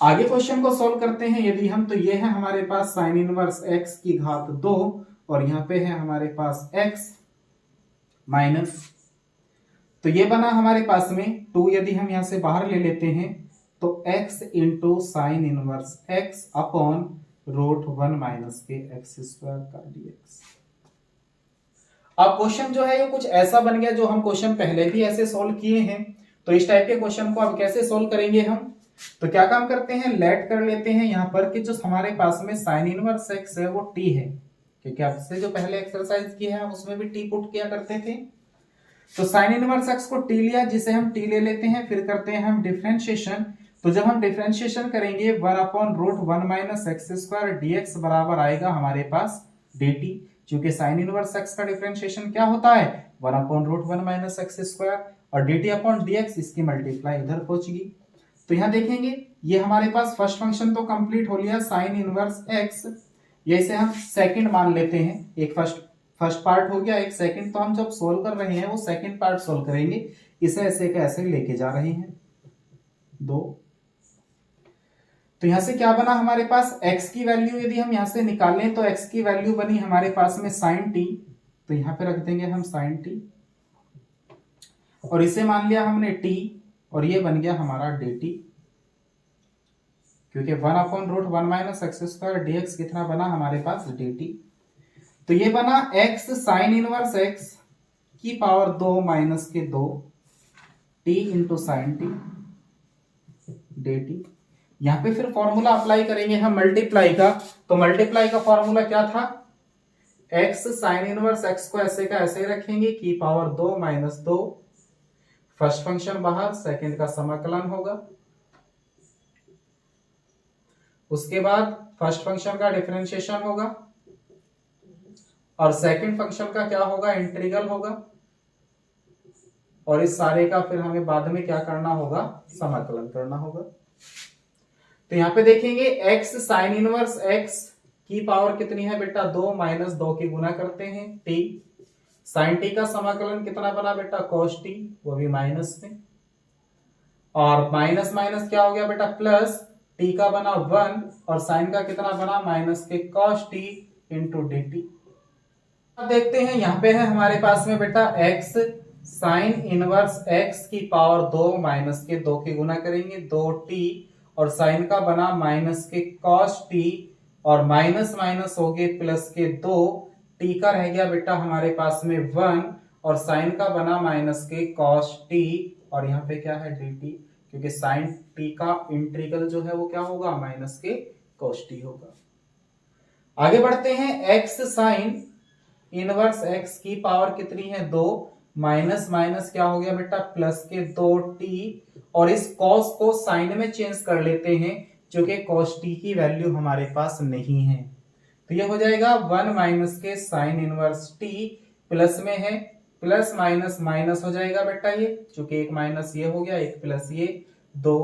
आगे क्वेश्चन को सॉल्व करते हैं यदि हम, तो ये है हमारे पास साइन इनवर्स x की घात 2 और यहां पे है हमारे पास x माइनस, तो ये बना हमारे पास में 2, यदि हम यहां से बाहर ले लेते हैं तो x into sine inverse x upon √1 minus के एक्स स्क्वायर का dx। अब क्वेश्चन जो है ये कुछ ऐसा बन गया जो हम क्वेश्चन पहले भी ऐसे सॉल्व किए हैं, तो इस टाइप के क्वेश्चन को अब कैसे सॉल्व करेंगे हम, तो क्या काम करते हैं, लेट कर लेते हैं यहां पर कि जो हमारे पास में साइन इनवर्स x है वो t है, क्योंकि आपसे जो पहले एक्सरसाइज की है उसमें भी t पुट किया करते थे। तो साइन इनवर्स x को t लिया, जिसे हम t ले लेते हैं, फिर करते हैं हम डिफरेंशिएशन। तो जब हम डिफरेंशिएशन करेंगे 1/√1 माइनस एक्स स्क्वायर dx बराबर आएगा हमारे पास dt, क्योंकि साइन इनवर्स x का डिफरेंशिएशन क्या होता है 1/√1 माइनस एक्स स्क्वायर, और dt अपॉन dx इसकी मल्टीप्लाई इधर पहुंचेगी। तो यहां देखेंगे ये हमारे पास फर्स्ट फंक्शन तो कंप्लीट हो लिया साइन इनवर्स x, ये इसे हम सेकंड मान लेते हैं, एक फर्स्ट पार्ट हो गया, एक सेकंड, तो हम जब सोल्व कर रहे हैं वो सेकंड पार्ट सोल्व करेंगे, इसे ऐसे के ऐसे लेके जा रहे हैं 2। तो यहां से क्या बना हमारे पास, x की वैल्यू यदि हम यहां से निकालें तो x की वैल्यू बनी हमारे पास में sin t, तो यहां पे रख देंगे हम sin t, और इसे मान लिया हमने t, और ये बन गया हमारा dt, क्योंकि 1/√1 माइनस एक्स स्क्वायर dx कितना बना हमारे पास dt। तो ये बना x साइन इनवर्स x की पावर 2 माइनस के 2 t into sine t dt। यहां पे फिर फॉर्मूला अप्लाई करेंगे हम मल्टीप्लाई का, तो मल्टीप्लाई का फॉर्मूला क्या था, x साइन इनवर्स x को ऐसे का ऐसे रखेंगे की पावर 2 माइनस 2, फर्स्ट फंक्शन बाहर, सेकंड का समाकलन होगा, उसके बाद फर्स्ट फंक्शन का डिफरेंशिएशन होगा, और सेकंड फंक्शन का क्या होगा, इंटीग्रल होगा, और इस सारे का फिर हमें बाद में क्या करना होगा, समाकलन करना होगा। तो यहाँ पे देखेंगे x साइन इनवर्स x की पावर कितनी है बेटा 2 माइनस 2 की गुना करते हैं t, साइन t का समाकलन कितना बना बेटा cos t, वो भी माइनस में, और माइनस माइनस क्या हो गया बेटा प्लस, t का बना 1 और साइन का कितना बना माइनस के cos t into D T. अब देखते हैं यहाँ पे है हमारे पास में बेटा x साइन इनवर्स x की पावर 2 माइनस के 2 की गुना करेंगे 2t, और साइन का बना माइनस के cos t, और माइनस माइनस हो गए प्लस के 2, t का रह गया बेटा हमारे पास में 1, और साइन का बना माइनस के cos t, और यहाँ पे क्या है dt, क्योंकि साइन t का इंटीग्रल जो है वो क्या होगा माइनस के cos t होगा। आगे बढ़ते हैं x साइन इनवर्स x की पावर कितनी है 2, माइनस माइनस क्या हो गया बेटा प्लस के 2t, और इस cos को साइन में चेंज कर लेते हैं क्योंकि cos t की वैल्यू हमारे पास नहीं है, तो ये हो जाएगा 1 माइनस के साइन इनवर्स t, प्लस में है प्लस माइनस माइनस हो जाएगा बेटा ये, क्योंकि एक माइनस ये हो गया एक प्लस ये 2,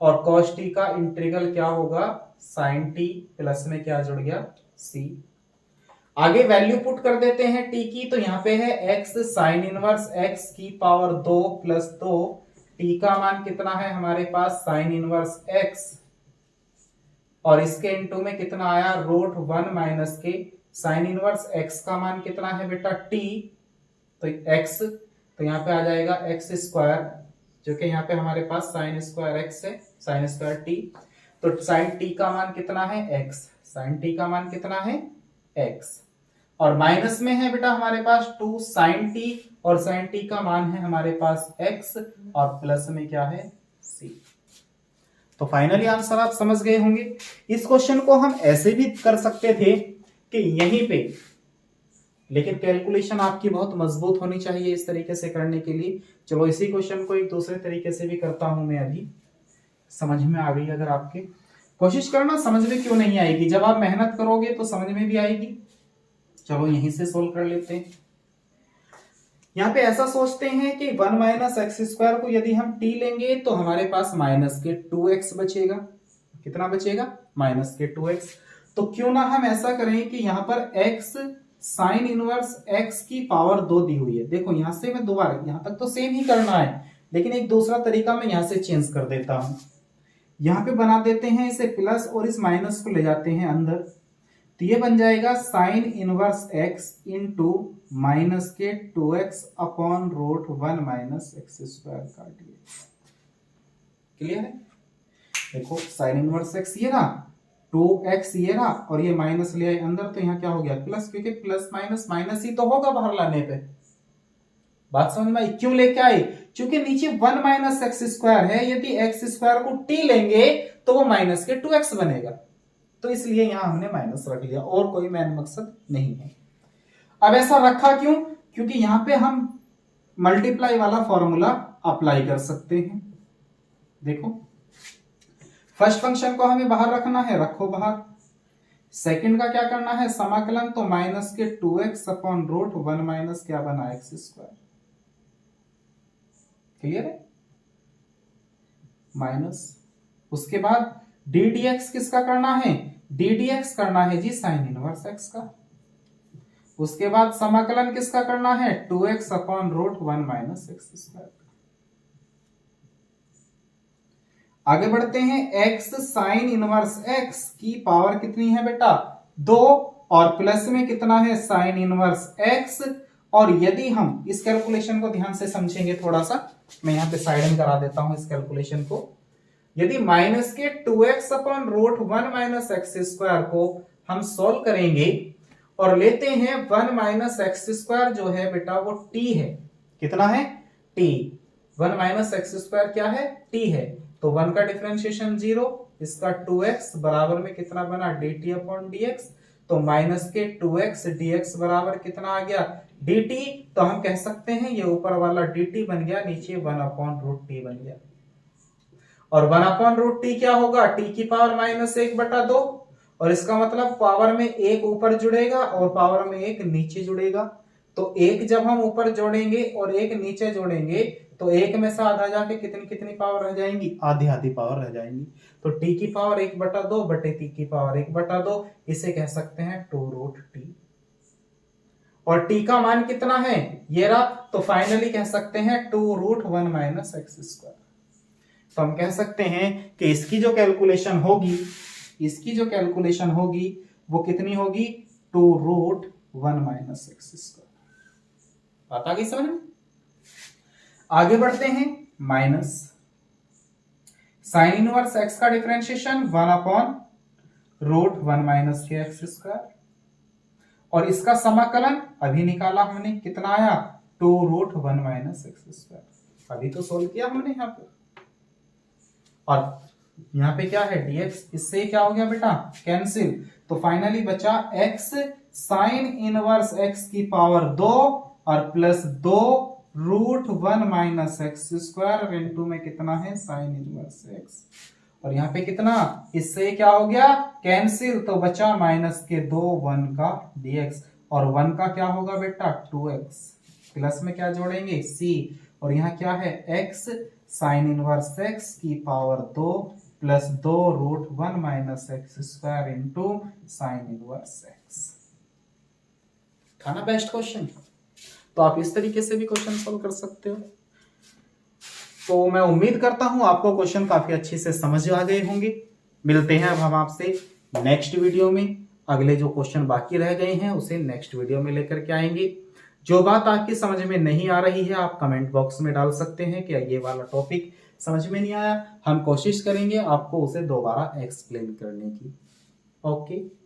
और cos t का इंटीग्रल क्या होगा साइन t, प्लस में क्या जुड़ गया c। आगे वैल्यू पुट कर देते हैं t की, तो यहाँ पे है x साइन इनवर्स x की पावर 2 प्लस 2, t का मान कितना है हमारे पास साइन इनवर्स x, और इसके इनटू में कितना आया रूट 1 माइनस के साइन इनवर्स x का मान कितना है बेटा t, तो x, तो यहाँ पे आ जाएगा x स्क्वायर, जो कि यहाँ पे हमारे पास साइन स्क्वायर x है, साइन स्क्वायर t, तो साइन t का मान कितना है x, साइन t का मान कितना है x, और माइनस में है बेटा हमारे पास 2 साइन t, और साइन t का मान है हमारे पास x, और प्लस में क्या है c। तो फाइनली आंसर आप समझ गए होंगे। इस क्वेश्चन को हम ऐसे भी कर सकते थे कि यहीं पे, लेकिन कैलकुलेशन आपकी बहुत मजबूत होनी चाहिए इस तरीके से करने के लिए। चलो इसी क्वेश्चन को एक दूसरे तरीके से भी करता हूं मैं, अभी समझ में आ गई अगर आपके, कोशिश करना समझ में क्यों नहीं आएगी, जब आप मेहनत करोगे तो समझ में भी आएगी। चलो यहीं से सोल्व कर लेते हैं। यहाँ पे ऐसा सोचते हैं कि 1 माइनस एक्स स्क्वायर को यदि हम t लेंगे तो हमारे पास माइनस के 2x बचेगा, कितना बचेगा माइनस के 2x। तो क्यों ना हम ऐसा करें कि यहाँ पर x साइन इनवर्स x की पावर 2 दी हुई है, देखो यहां से मैं दोबारा, यहां तक तो सेम ही करना है लेकिन एक दूसरा तरीका मैं यहां से चेंज कर देता हूं, यहां पे बना देते हैं इसे प्लस और इस माइनस को ले जाते हैं अंदर, तो ये बन जाएगा sine inverse x into minus के 2x upon root 1 minus x square का dx। क्लियर है? देखो साइन इनवर्स x ये रहा, 2x ये रहा, और ये माइनस ले आए अंदर, तो यहाँ क्या हो गया प्लस, क्योंकि प्लस माइनस माइनस ही तो होगा बाहर लाने पे। बात समझ में आई? क्यों लेके आए? क्योंकि नीचे 1 माइनस एक्स स्क्वायर है, यदि एक्स स्क्वायर को t लेंगे तो वो माइनस के 2x बनेगा, तो इसलिए यहां हमने माइनस रख लिया, और कोई मेन मकसद नहीं है। अब ऐसा रखा क्यों? क्योंकि यहां पे हम मल्टीप्लाई वाला फॉर्मूला अप्लाई कर सकते हैं। देखो फर्स्ट फंक्शन को हमें बाहर रखना है, रखो बाहर। सेकंड का क्या करना है समाकलन, तो माइनस के 2x अपॉन रूट 1 माइनस क्या बना एक्स स्क्वायर। क्लियर है? माइनस, उसके बाद डी dx किसका करना है, डी dx करना है जी साइन इनवर्स x का। उसके बाद समाकलन किसका करना है, 2x upon root 1 minus x square. आगे बढ़ते हैं, x साइन इनवर्स x की पावर कितनी है बेटा 2, और प्लस में कितना है साइन इनवर्स x, और यदि हम इस कैलकुलेशन को ध्यान से समझेंगे थोड़ा सा, मैं यहां पे साइड में करा देता हूं इस कैलकुलेशन को। यदि माइनस के 2x upon root 1 minus x square को हम सोल्व करेंगे और लेते हैं 1 माइनस एक्स स्क्वायर जो है बेटा वो t है, कितना है t, 1 माइनस एक्स स्क्वायर क्या है t है, तो 1 का डिफरेंशिएशन 0, इसका 2x बराबर में कितना बना dt अपॉन dx, तो माइनस के 2x dx बराबर कितना आ गया dt, तो हम कह सकते हैं ये ऊपर वाला dt बन गया, नीचे 1 अपॉन रूट t बन गया, और 1 अपॉन रूट टी क्या होगा t की पावर माइनस 1/2, और इसका मतलब पावर में एक ऊपर जुड़ेगा और पावर में एक नीचे जुड़ेगा, तो एक जब हम ऊपर जोड़ेंगे और एक नीचे जोड़ेंगे तो एक में से आधा जाके कितनी कितनी पावर रह जाएंगी, आधी आधी पावर रह जाएंगी। तो t की पावर 1/2 बटे t की पावर 1/2, इसे कह सकते हैं 2√t। और t का मान कितना है, ये रहा, तो फाइनली कह सकते हैं 2√1 - x²। तो हम कह सकते हैं कि इसकी जो कैलकुलेशन होगी वो कितनी होगी, 2√1 - x²। बात आ गई समझ में। आगे बढ़ते हैं, माइनस साइन इनवर्स x का डिफरेंशिएशन 1/√1 - kx²। और इसका समाकलन अभी निकाला हमने, कितना आया, 2√1 - x²। अभी तो सोल्व किया हमने यहाँ पे। और यहाँ पे क्या है, dx, इससे क्या हो गया बेटा, कैंसिल। तो फाइनली बचा x साइन इनवर्स x की पावर 2 और प्लस 2√1 - x² इनटू में कितना है, साइन इनवर्स x। और यहाँ पे कितना, इससे क्या हो गया, कैंसिल, तो बचा माइनस के 2 1 का dx। और 1 का क्या होगा बेटा, 2x, प्लस में क्या जोड़ेंगे, c। और यहाँ क्या है, x साइन इनवर्स x की power 2 plus 2√1 - x² into sine inverse x। था ना बेस्ट क्वेश्चन। तो आप इस तरीके से भी क्वेश्चन सॉल्व कर सकते हो। तो मैं उम्मीद करता हूं आपको क्वेश्चन काफी अच्छे से समझ आ गए होंगे। मिलते हैं अब हम आपसे नेक्स्ट वीडियो में। अगले जो क्वेश्चन बाकी रह गए हैं उसे नेक्स्ट वीडियो में लेकर के आएंगे। जो बात आपकी समझ में नहीं आ रही है आप कमेंट बॉक्स में डाल सकते हैं कि ये वाला टॉपिक समझ में नहीं आया, हम कोशिश करेंगे आपको उसे दोबारा एक्सप्लेन करने की। ओके।